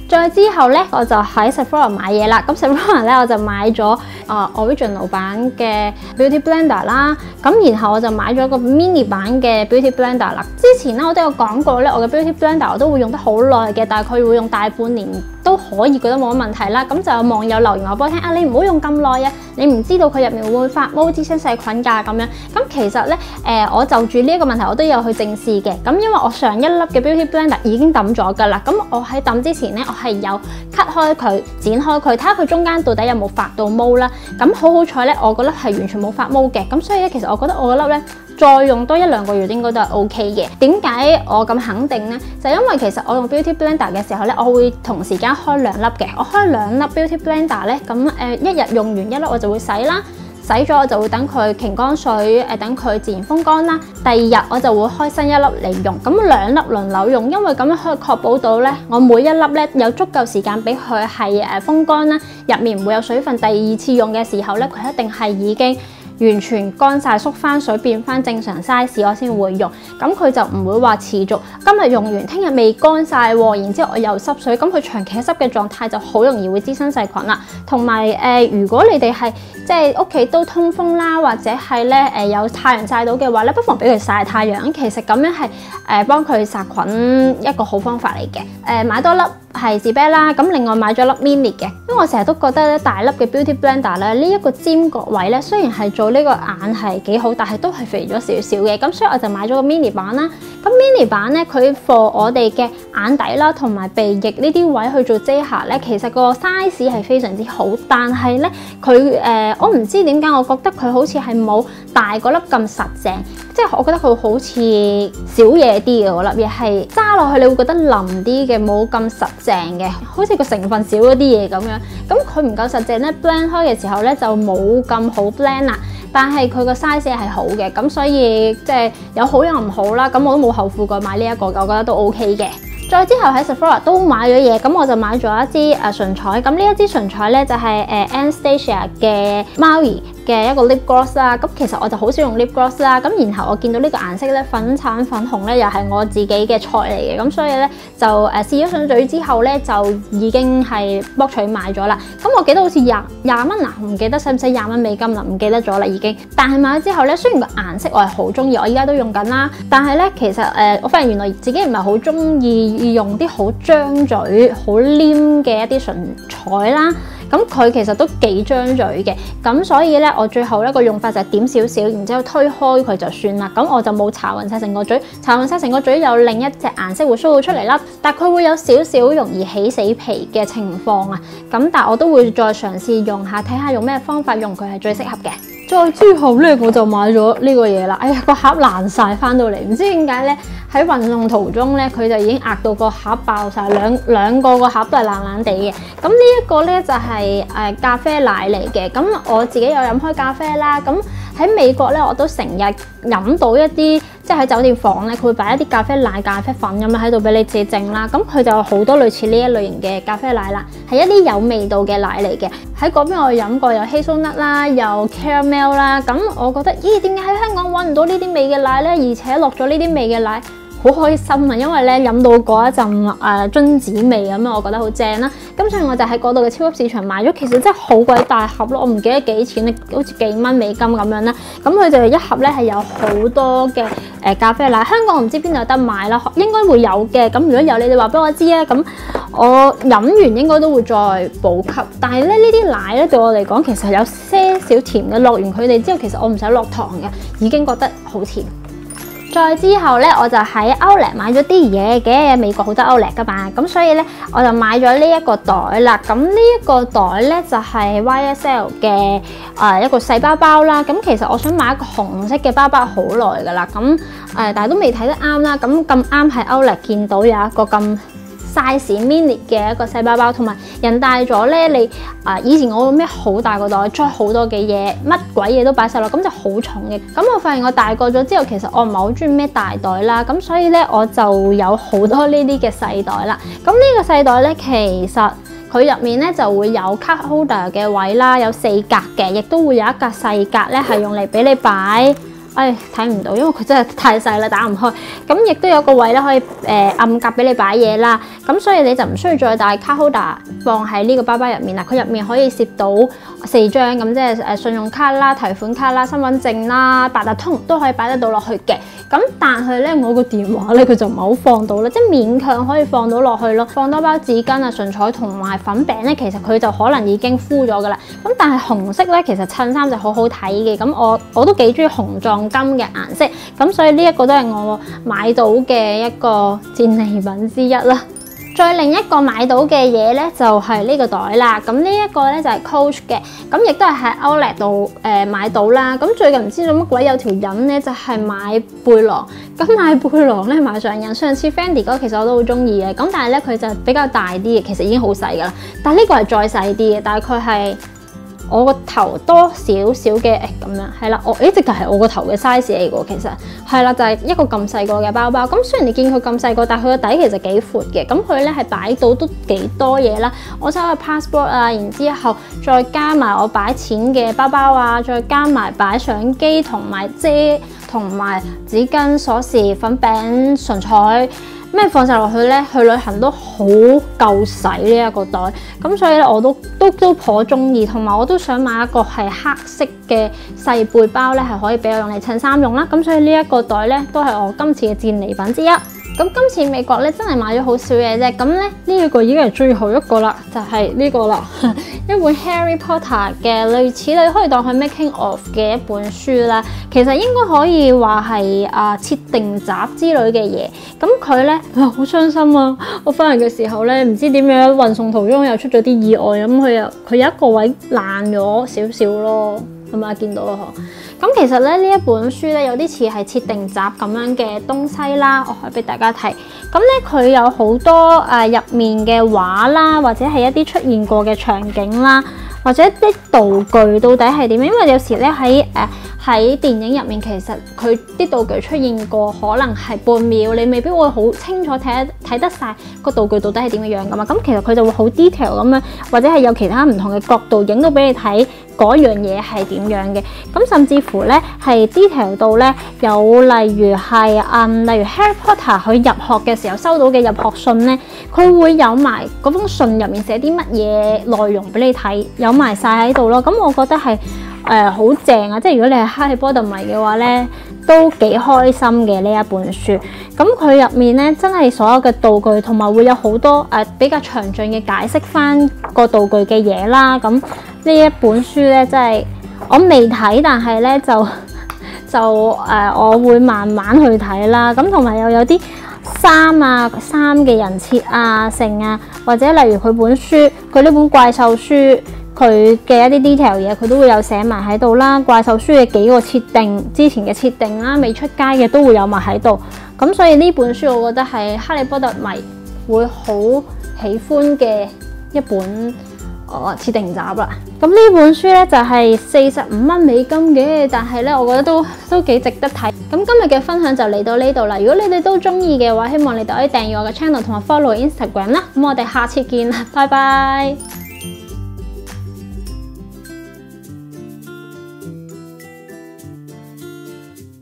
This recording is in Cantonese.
再之後咧，我就喺 Sephora 買嘢啦。咁 Sephora 咧，我就買咗original 版嘅 Beauty Blender 啦。咁然後我就買咗個 mini 版嘅 Beauty Blender 啦。之前咧我都有講過咧，我嘅 Beauty Blender 我都會用得好耐嘅，大概會用大半年都可以，覺得冇乜問題啦。咁就有網友留言話俾我聽啊，你唔好用咁耐啊，你唔知道佢入面會發毛滋生細菌㗎咁樣。咁其實咧我就住呢一個問題，我都有去正視嘅。咁因為我上一粒嘅 Beauty Blender 已經抌咗㗎啦。咁我喺抌之前咧，我係有 cut 開佢、剪開佢，睇下佢中間到底有冇發到毛啦。咁好彩咧，我嗰粒係完全冇發毛嘅。咁所以咧，其實我覺得我嗰粒咧再用多1-2個月應該都係 OK 嘅。點解我咁肯定呢？就因為其實我用 Beauty Blender 嘅時候咧，我會同時間開2粒嘅。我開2粒 Beauty Blender 咧，咁一日用完1粒我就會洗啦。洗咗我就會等佢擎乾水，等佢自然風乾啦。第2日我就會開新1粒嚟用，咁2粒輪流用，因為咁樣可以確保到咧，我每1粒咧有足夠時間俾佢係風乾啦，入面唔會有水分。第2次用嘅時候咧，佢一定係已經完全乾晒、縮翻水，變翻正常 size， 我先會用。咁佢就唔會話持續今日用完，聽日未乾晒喎，然之後我又濕水，咁佢長期濕嘅狀態就好容易會滋生細菌啦。同埋如果你哋係即係屋企都通風啦，或者係咧有太陽曬到嘅話咧，不妨俾佢曬太陽。其實咁樣係幫佢殺菌一個好方法嚟嘅。買多粒係士啤啦，咁另外買咗粒 mini 嘅，因為我成日都覺得咧大粒嘅 Beauty Blender 咧呢一個尖角位咧，雖然係做呢個眼係幾好，但係都係肥咗少少嘅，咁所以我就買咗個 mini 版啦。咁 mini 版咧，佢 for 我哋嘅眼底啦，同埋鼻翼呢啲位去做遮瑕咧，其實個 size 係非常之好，但係咧佢我唔知點解，我覺得佢好似係冇大嗰粒咁實淨，即係我覺得佢好似少嘢啲嘅嗰粒嘢係揸落去，你會覺得腍啲嘅，冇咁實淨嘅，好似個成分少咗啲嘢咁樣。咁佢唔夠實淨咧 ，blend 開嘅時候咧就冇咁好 blend 啦。但係佢個 size 係好嘅，咁所以即係有好有唔好啦。咁我都冇後悔過買呢一個嘅，我覺得都 OK 嘅。再之後喺 Sephora 都買咗嘢，咁我就買咗一支唇彩。咁呢一支唇彩咧就係Anastasia 嘅 Maui 嘅一個 lip gloss 啦。咁其實我就好少用 lip gloss 啦。咁然後我見到呢個顏色咧粉橙粉紅咧，又係我自己嘅菜嚟嘅。咁所以咧就試咗上嘴之後咧就已經係博取買咗啦。咁我記得好似廿蚊啊，唔記得使唔使20蚊美金啦，唔記得咗啦已經。但係買咗之後咧，雖然個顏色我係好中意，我依家都用緊啦。但係咧其實我發現原來自己唔係好中意用啲好張嘴、好黏嘅一啲唇彩啦，咁佢其實都幾張嘴嘅，咁所以咧我最後咧個用法就係點少少，然之後推開佢就算啦。咁我就冇搽勻晒成個嘴，搽勻晒成個嘴有另一隻顏色會 show 到出嚟啦，但佢會有少少容易起死皮嘅情況啊。咁但係我都會再嘗試用下，睇下用咩方法用佢係最適合嘅。再之後咧，我就買咗呢個嘢啦。哎呀，個盒爛晒，翻到嚟唔知點解咧，喺運送途中咧，佢就已經壓到個盒爆晒，兩個盒都係爛爛地嘅。咁呢一個咧就係咖啡奶嚟嘅。咁我自己有飲開咖啡啦。咁喺美國咧，我都成日飲到一啲，即係喺酒店房咧，佢會擺一啲咖啡奶、咖啡粉咁樣喺度俾你自己整啦。咁佢就有好多類似呢一類型嘅咖啡奶啦，係一啲有味道嘅奶嚟嘅。喺嗰邊我飲過有 hazelnut 啦，有 caramel 啦。咁我覺得，咦，點解喺香港揾唔到呢啲味嘅奶咧？而且落咗呢啲味嘅奶，好開心啊！因為咧飲到嗰一陣榛子味咁樣，我覺得好正啦。咁所以我就喺嗰度嘅超級市場買咗，其實真係好鬼大盒咯，我唔記得幾錢咧，好似幾蚊美金咁樣啦。咁佢就一盒咧係有好多嘅咖啡奶，香港我唔知邊度有得買啦，應該會有嘅。咁如果有，你哋話俾我知啊。咁我飲完應該都會再補給。但係咧呢啲奶咧對我嚟講其實有些少甜嘅，落完佢哋之後其實我唔使落糖嘅，已經覺得好甜。再之後咧，我就喺 Outlet 買咗啲嘢嘅，美國好多 Outlet 噶嘛，咁所以咧我就買咗呢一個袋啦。咁呢一個袋咧就係 YSL 嘅一個細包包啦。咁其實我想買一個紅色嘅包包好耐噶啦，咁但係都未睇得啱啦。咁啱喺 Outlet 見到有一個咁size mini 嘅一個細包包，同埋人大咗咧，你以前我咩好大個袋，裝好多嘅嘢，乜鬼嘢都擺晒落，咁就好重嘅。咁我發現我大個咗之後，其實我唔係好中意孭大袋啦，咁所以咧我就有好多呢啲嘅細袋啦。咁呢個細袋咧，其實佢入面咧就會有 card holder 嘅位啦，有4格嘅，亦都會有一格細格咧係用嚟俾你擺睇唔到，因為佢真係太細啦，打唔開。咁亦都有個位咧可以暗格俾你擺嘢啦。咁所以你就唔需要再帶 card holder 放喺呢個包包入面啦。佢入面可以攝到4張咁，即係信用卡啦、提款卡啦、身份證啦、八達通都可以擺得到落去嘅。咁但係咧，我個電話咧佢就唔係好放到啦，即係勉強可以放到落去咯。放多包紙巾啊、唇彩同埋粉餅咧，其實佢就可能已經敷咗噶啦。咁但係紅色咧，其實襯衫就好好睇嘅。咁我都幾中意紅撞金嘅顏色，咁所以呢一個都係我買到嘅一個戰利品之一啦。再另一個買到嘅嘢咧，就係呢個袋啦。咁呢一個咧就係 Coach 嘅，咁亦都係喺 Outlet 度買到啦。咁最近唔知做乜鬼有條癮咧，就係買背囊。咁買背囊咧買上癮，上次 Fendi 嗰個其實我都好中意嘅，咁但係咧佢就比較大啲嘅，其實已經好細噶啦。但係呢個係再細啲嘅，大概係我個頭多少少嘅咁樣，係啦，直頭係我個頭嘅 size 嚟嘅，其實係啦，就係一個咁細個嘅包包。咁雖然你見佢咁細個，但係佢個底其實幾闊嘅，咁佢咧係擺到都幾多嘢啦。我收個 passport 啊，然之後再加埋我擺錢嘅包包啊，再加埋擺相機同埋遮同埋紙巾、鎖匙、粉餅、唇彩。咩放晒落去咧？去旅行都好夠使呢一個袋，咁所以咧我都頗中意，同埋我都想買一個係黑色嘅細背包咧，係可以俾我用嚟襯衫用啦。咁所以呢一個袋咧都係我今次嘅戰利品之一。咁今次美國咧真係買咗好少嘢啫。咁咧呢一個已經係最後一個啦，就係呢個啦，一本 Harry Potter 嘅類似你可以當佢 making of 嘅一本書啦。其實應該可以話係設定集之類嘅嘢。咁佢咧好傷心啊！我翻嚟嘅時候咧，唔知點樣運送途中又出咗啲意外，咁佢有一個位爛咗少少咯，係咪見到啊？咁其實咧呢一本書咧有啲似係設定集咁樣嘅東西啦，我可以俾大家睇。咁咧佢有好多入面嘅畫啦，或者係一啲出現過嘅場景啦，或者啲道具到底係點樣？因為有時咧喺電影入面，其實佢啲道具出現過，可能係半秒，你未必會好清楚睇得晒個道具到底係點樣噶嘛。咁其實佢就會好 detail 咁樣，或者係有其他唔同嘅角度影到俾你睇嗰樣嘢係點樣嘅。咁甚至乎咧係 detail 到咧有例如係例如 Harry Potter 佢入學嘅時候收到嘅入學信咧，佢會有埋嗰封信入面寫啲乜嘢內容俾你睇，有埋晒喺度咯。咁我覺得係好正啊！即係如果你係哈利波特迷嘅話咧，都幾開心嘅呢一本書。咁佢入面咧真係所有嘅道具，同埋會有好多比較詳盡嘅解釋翻個道具嘅嘢啦。咁呢一本書咧真係我未睇，但係咧就我會慢慢去睇啦。咁同埋又有啲衫嘅人設成啊，或者例如佢本書，佢呢本怪獸書。佢嘅一啲 detail 嘢，佢都會有寫埋喺度啦。怪獸書嘅幾個設定，之前嘅設定啦，未出街嘅都會有埋喺度。咁所以呢本書，我覺得係哈利波特迷會好喜歡嘅一本設定集啦。咁呢本書咧就係45蚊美金嘅，但係咧我覺得都幾值得睇。咁今日嘅分享就嚟到呢度啦。如果你哋都中意嘅話，希望你哋可以訂閱我嘅 channel 同埋 follow Instagram 啦。咁我哋下次見啦，拜拜。